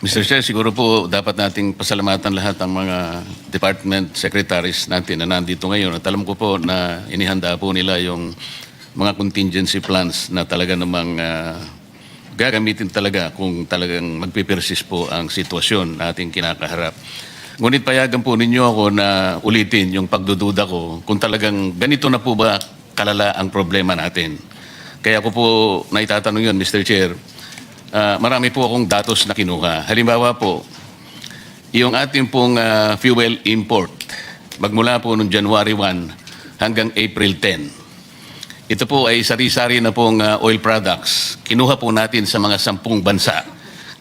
Mr. Chair, siguro po dapat nating pasalamatan lahat ang mga department secretaries natin na nandito ngayon. At alam ko po na inihanda po nila yung mga contingency plans na talaga namang gagamitin talaga kung talagang magpipersist po ang sitwasyon na ating kinakaharap. Ngunit payagan po ninyo ako na ulitin yung pagdududa ko kung talagang ganito na po ba kalala ang problema natin. Kaya ko po naitatanong yun, Mr. Chair. Marami po akong datos na kinuha. Halimbawa po, yung ating pong fuel import, magmula po noong January 1 hanggang April 10. Ito po ay sari-sari na pong oil products. Kinuha po natin sa mga 10 bansa.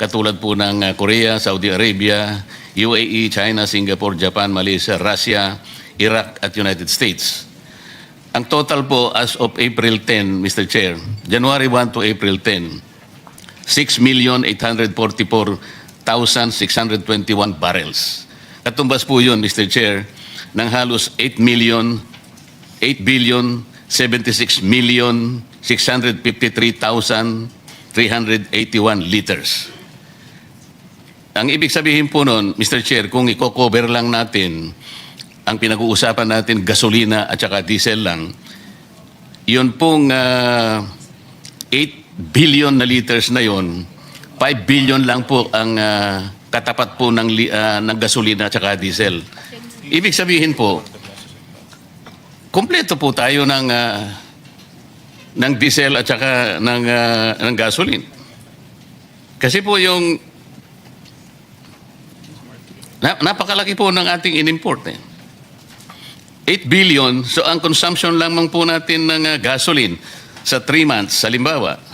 Katulad po ng Korea, Saudi Arabia, UAE, China, Singapore, Japan, Malaysia, Russia, Iraq at United States. Ang total po as of April 10, Mr. Chair, January 1 to April 10, 6,844,621 barrels. Katumbas po yun, Mr. Chair, ng halos 8,76,653,381 liters. Ang ibig sabihin po nun, Mr. Chair, kung i-cover lang natin ang pinag-uusapan natin, gasolina at saka diesel lang, yun pong 8 billion na liters na yon, 5 billion lang po ang katapat po ng gasolina at saka diesel. Ibig sabihin po, kumpleto po tayo ng diesel at saka ng gasoline. Kasi po yung napakalaki po ng ating in-import. 8 billion, so ang consumption lamang po natin ng gasoline sa 3 months, halimbawa,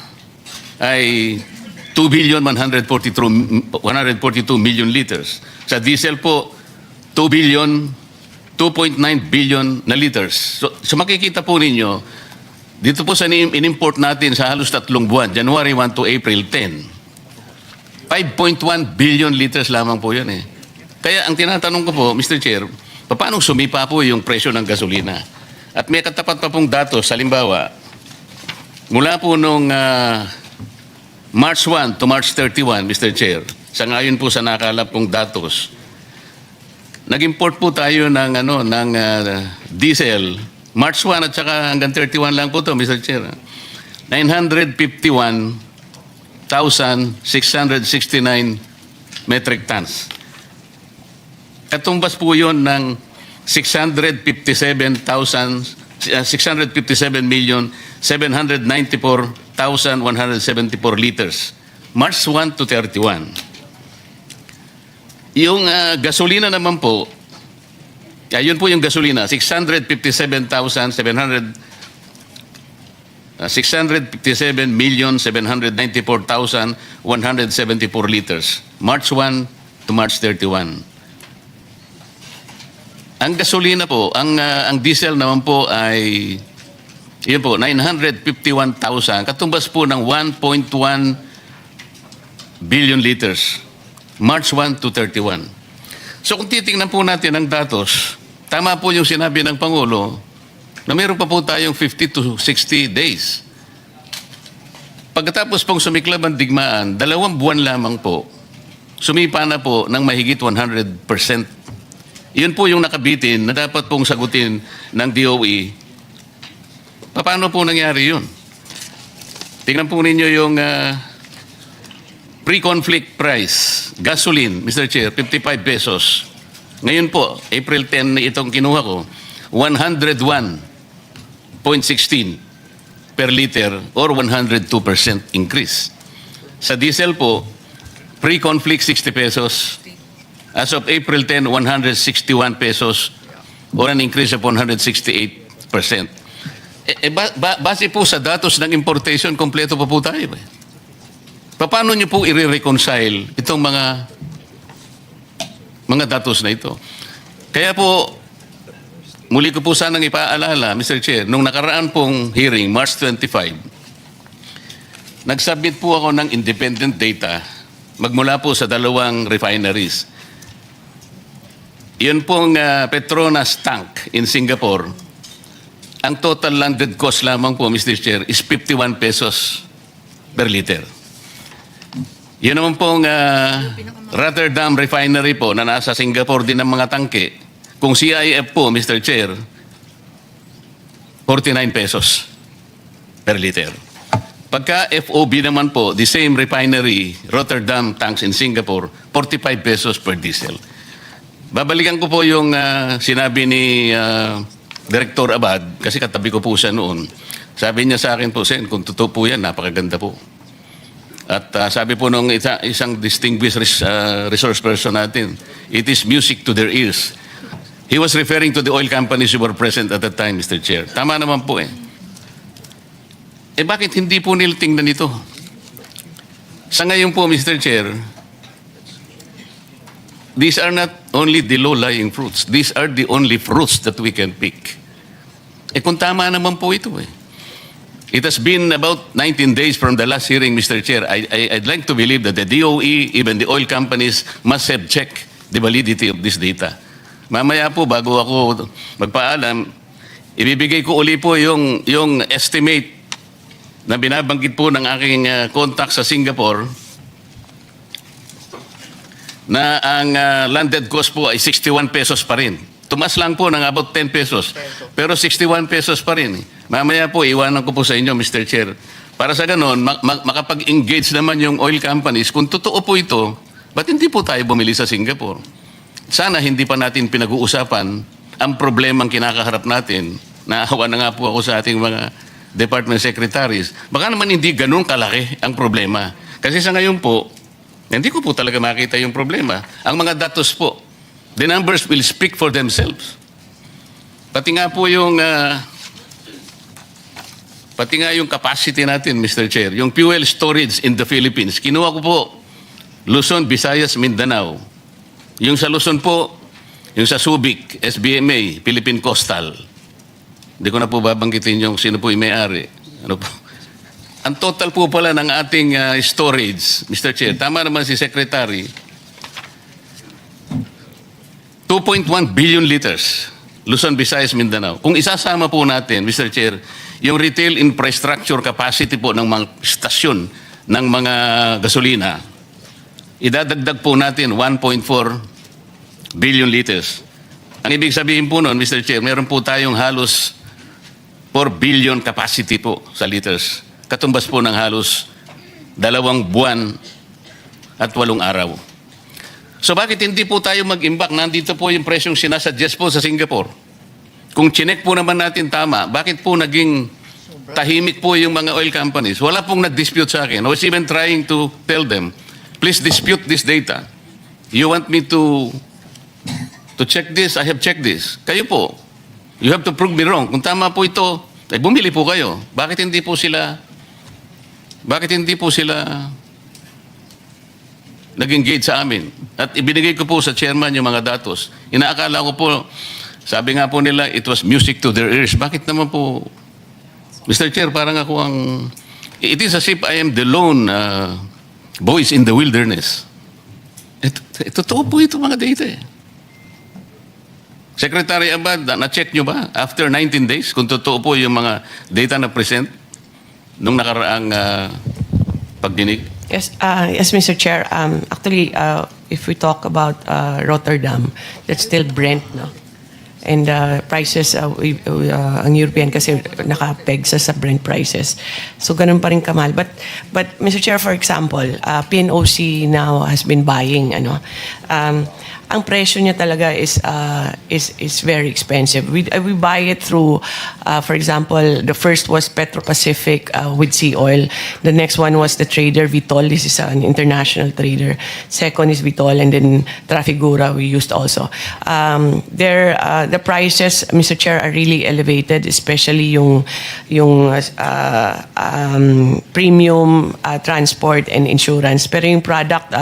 ay 2,142 million liters. Sa diesel po, 2.9 billion na liters. So makikita po ninyo, dito po sa in-import natin sa halos 3 buwan, January 1 to April 10, 5.1 billion liters lamang po yan eh. Kaya ang tinatanong ko po, Mr. Chair, paano sumipa po yung presyo ng gasolina? At may katapat pa pong datos, halimbawa, mula po nung March 1 to March 31, Mr. Chair, sa ngayon po sa nakalap kong datos, nag-import po tayo ng diesel, March 1 at saka hanggang 31 lang po to, Mr. Chair. 951,669 metric tons. Katumbas po yun ng 657,794,174 liters. March 1 to 31. Yung gasolina naman po, yun po yung gasolina, 657,794,174 liters. March 1 to March 31. Ang gasolina po, ang diesel naman po ay yun po, 951,000, katumbas po ng 1.1 billion liters. March 1 to 31. So kung titingnan po natin ang datos, tama po yung sinabi ng Pangulo na meron pa po tayong 50 to 60 days. Pagkatapos pong sumiklab ang digmaan, 2 buwan lamang po, sumipa na po ng mahigit 100%. Yun po yung nakabitin na dapat pong sagutin ng DOE. Paano po nangyari yun? Tingnan po ninyo yung pre-conflict price, gasoline, Mr. Chair, 55 pesos. Ngayon po, April 10 na itong kinuha ko, 101.16 per liter or 102% increase. Sa diesel po, pre-conflict 60 pesos. As of April 10, 161 pesos or an increase of 168%. Base po sa datos ng importation, kompleto pa po tayo. Paano nyo po i-reconcile itong mga datos na ito? Kaya po, muli ko po sanang ipaalala, Mr. Chair, nung nakaraan pong hearing, March 25, nag-submit po ako ng independent data magmula po sa 2 refineries. Yun pong Petronas tank in Singapore, ang total landed cost lamang po, Mr. Chair, is 51 pesos per liter. Yun naman pong Rotterdam Refinery po na nasa Singapore din ng mga tangke. Kung CIF po, Mr. Chair, 49 pesos per liter. Pagka FOB naman po, the same refinery, Rotterdam tanks in Singapore, 45 pesos per diesel. Babalikan ko po yung sinabi ni Director Abad, kasi katabi ko po siya noon. Sabi niya sa akin po, Sen, kung totoo po yan, napakaganda po. At sabi po nung isang distinguished resource person natin, it is music to their ears. He was referring to the oil companies who were present at that time, Mr. Chair. Tama naman po eh. Eh bakit hindi po nila tingnan ito? Sa ngayon po, Mr. Chair, these are not only the low-lying fruits. These are the only fruits that we can pick. Eh kung tama naman po ito eh. It has been about 19 days from the last hearing, Mr. Chair. I'd like to believe that the DOE, even the oil companies, must have checked the validity of this data. Mamaya po, bago ako magpaalam, ibibigay ko uli po yung estimate na binabanggit po ng aking contact sa Singapore na ang landed cost po ay 61 pesos pa rin. Tumas lang po ng about 10 pesos. Pero 61 pesos pa rin. Mamaya po, iwanan ko po sa inyo, Mr. Chair. Para sa ganon, makapag-engage naman yung oil companies. Kung totoo po ito, ba't hindi po tayo bumili sa Singapore? Sana hindi pa natin pinag-uusapan ang problemang kinakaharap natin. Naawa na nga po ako sa ating mga department secretaries. Baka naman hindi ganun kalaki ang problema. Kasi sa ngayon po, hindi ko po talaga makita yung problema. Ang mga datos po, the numbers will speak for themselves. Pati nga po yung capacity natin, Mr. Chair, yung fuel storage in the Philippines. Kinuha ko po Luzon, Visayas, Mindanao. Yung sa Luzon po, yung sa Subic, SBMA, Philippine Coastal. Hindi ko na po babanggitin yung sino po yung may-ari. Ano po? Ang total po pala ng ating storage, Mr. Chair, tama naman si Secretary, 2.1 billion liters, Luzon, Visayas, Mindanao. Kung isasama po natin, Mr. Chair, yung retail infrastructure capacity po ng mga stasyon ng mga gasolina, idadagdag po natin 1.4 billion liters. Ang ibig sabihin po noon, Mr. Chair, meron po tayong halos 4 billion capacity po sa liters. Katumbas po ng halos 2 buwan at 8 araw. So bakit hindi po tayo mag-imbak? Nandito po yung presyong sinasuggest po sa Singapore. Kung chinek po naman natin tama, bakit po naging tahimik po yung mga oil companies? Wala pong nag-dispute sa akin. I was even trying to tell them, please dispute this data. You want me to check this? I have checked this. Kayo po, you have to prove me wrong. Kung tama po ito, ay bumili po kayo. Bakit hindi po sila nag-engage sa amin? At ibinigay ko po sa chairman yung mga datos. Inaakala ko po, sabi nga po nila, it was music to their ears. Bakit naman po, Mr. Chair, parang ako ang, it is as if I am the lone voice in the wilderness. Totoo po ito mga data eh. Secretary Abad, na-check nyo ba after 19 days kung totoo po yung mga data na present nung nakaraang pagdinig? Yes, yes, Mr. Chair. Actually, if we talk about Rotterdam, that's still Brent, no? And prices, ang European kasi nakapeg sa Brent prices. So ganun pa rin kamal. But Mr. Chair, for example, PNOC now has been buying, ang presyo niya talaga is very expensive. We buy it through, for example, the first was Petro Pacific with Sea Oil. The next one was the trader Vitol. This is an international trader. Second is Vitol, and then Trafigura we used also. The prices, Mr. Chair, are really elevated, especially yung premium transport and insurance. Pero yung product,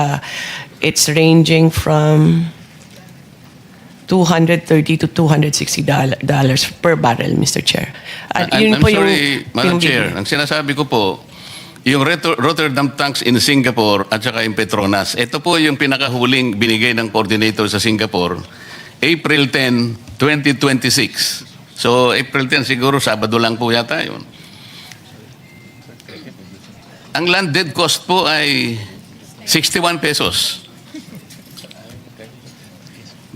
it's ranging from $230 to $260 per barrel, Mr. Chair. I'm sorry, Madam Chair. Ang sinasabi ko po, yung Rotterdam tanks in Singapore at saka yung Petronas, ito po yung pinakahuling binigay ng coordinator sa Singapore, April 10, 2026. So, April 10, siguro Sabado lang po yata yun. Ang landed cost po ay 61 pesos.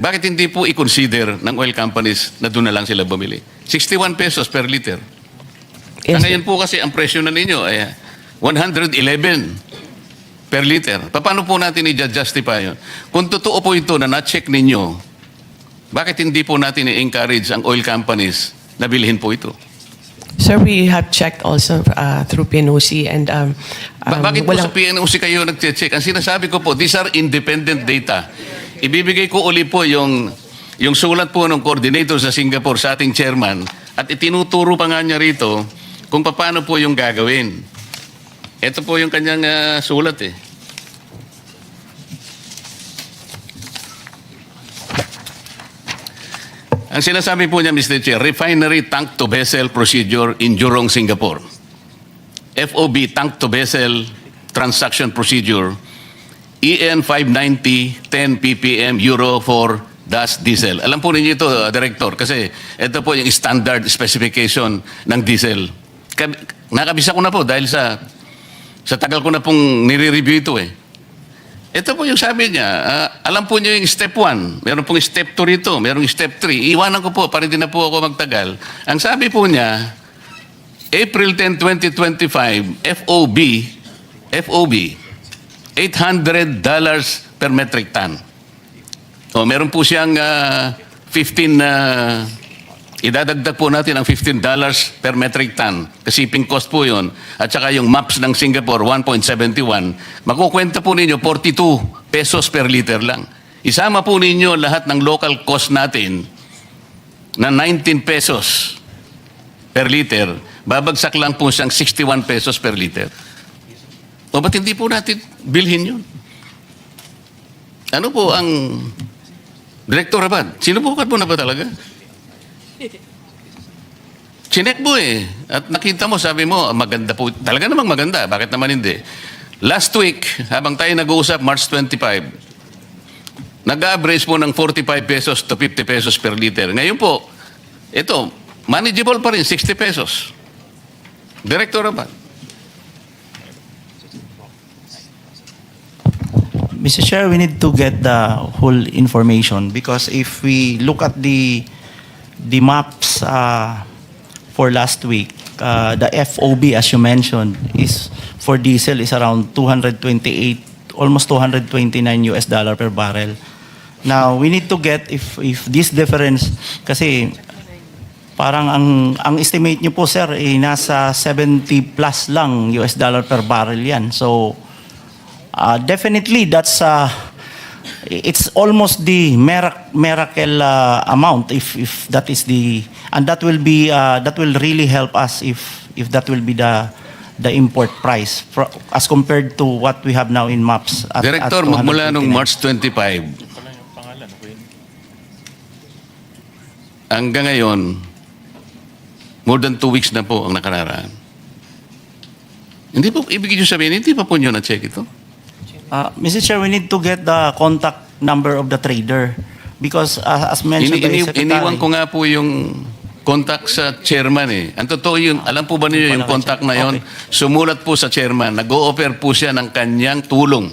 Bakit hindi po i-consider ng oil companies na doon na lang sila bumili? 61 pesos per liter. Yes, Ngayon po kasi ang presyo na ninyo ay 111 per liter. Paano po natin i-justify yun? Kung totoo po ito na na-check ninyo, bakit hindi po natin i-encourage ang oil companies na bilhin po ito? Sir, we have checked also through PNOC and Bakit po sa PNOC kayo nag-check? Ang sinasabi ko po, these are independent data. Ibibigay ko uli po yung sulat po ng coordinator sa Singapore sa ating chairman at itinuturo pa nga niya rito kung paano po yung gagawin. Ito po yung kanyang sulat eh. Ang sinasabi po niya, Mr. Chair, refinery tank to vessel procedure in Jurong, Singapore. FOB tank to vessel transaction procedure EN 590 10 ppm Euro 4 diesel. Alam po ninyo ito, Director, kasi ito po yung standard specification ng diesel. Nakabisa ko na po dahil sa tagal ko na pong nire-review ito eh. Ito po yung sabi niya, alam po niyo yung step 1, meron pong step 2 rito, meron step 3. Iwanan ko po para hindi na po ako magtagal. Ang sabi po niya, April 10, 2025, FOB, $800 per metric ton. O, meron po siyang idadagdag po natin ang $15 per metric ton. Shipping cost po yun. At saka yung maps ng Singapore, 1.71. Makukwenta po ninyo, 42 pesos per liter lang. Isama po ninyo lahat ng local cost natin na 19 pesos per liter. Babagsak lang po siyang 61 pesos per liter. O ba't hindi po natin bilhin yun? Ano po ang Director Abad? Sinubukan mo na ba talaga? Chinek mo eh. At nakita mo, sabi mo, maganda po. Talaga namang maganda. Bakit naman hindi? Last week, habang tayo nag-uusap, March 25, nag-average po ng 45 pesos to 50 pesos per liter. Ngayon po, ito, manageable pa rin, 60 pesos. Director Abad. Mr. Chair, we need to get the whole information because if we look at the maps for last week, the FOB, as you mentioned, is for diesel is around 228, almost $229 per barrel. Now, we need to get if this difference, kasi parang ang estimate niyo po, sir, nasa 70 plus lang US dollar per barrel yan. So, definitely that's it's almost the miracle amount if that is the, and that will be that will really help us if that will be the import price as compared to what we have now in maps at, Director, at magmula nung 259. March 25 hanggang ngayon, more than 2 weeks na po ang nakararaan. Hindi po, ibig nyo sabihin, hindi pa po nyo na-check ito? Mr. Chair, we need to get the contact number of the trader because as mentioned by Secretary. Iniwan ko nga po yung contact sa chairman eh. Ang totoo yun, alam po ba niyo yung contact na yun? Okay. Sumulat po sa chairman, nag-o-offer po siya ng kanyang tulong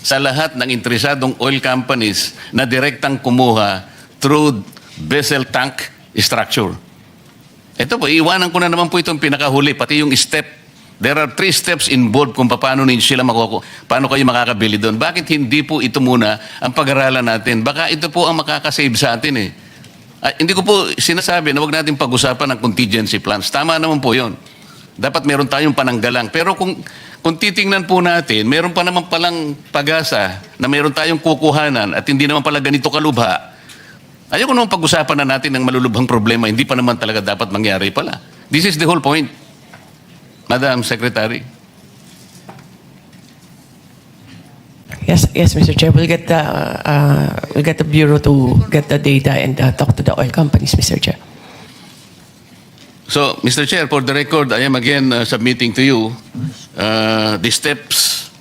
sa lahat ng interesadong oil companies na direktang kumuha through vessel tank structure. Ito po, iwanan ko na naman po itong pinakahuli, pati yung step. There are 3 steps involved kung paano ninyo sila paano kayo makakabili doon. Bakit hindi po ito muna ang pag-aralan natin? Baka ito po ang makakasave sa atin eh. Hindi ko po sinasabi na huwag natin pag-usapan ng contingency plans. Tama naman po yun. Dapat meron tayong pananggalang. Pero kung titingnan po natin, meron pa naman palang pag-asa na meron tayong kukuhanan at hindi naman pala ganito kalubha. Ayoko naman pag-usapan na natin ng malulubhang problema, hindi pa naman talaga dapat mangyari pala. This is the whole point, Madam Secretary. Yes, Mr. Chair. We'll get the bureau to get the data and talk to the oil companies, Mr. Chair. So, Mr. Chair, for the record, I am again submitting to you the steps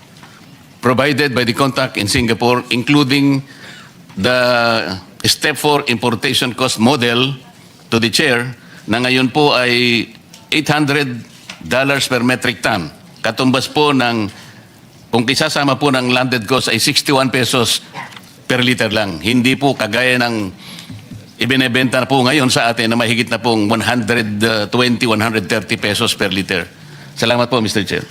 provided by the contact in Singapore, including the Step 4 importation cost model to the chair na ngayon po ay $800 per metric ton. Katumbas po ng kung isasama po ng landed cost ay 61 pesos per liter lang. Hindi po kagaya ng ibinebenta na po ngayon sa atin na mahigit na pong 120, 130 pesos per liter. Salamat po, Mr. Chair.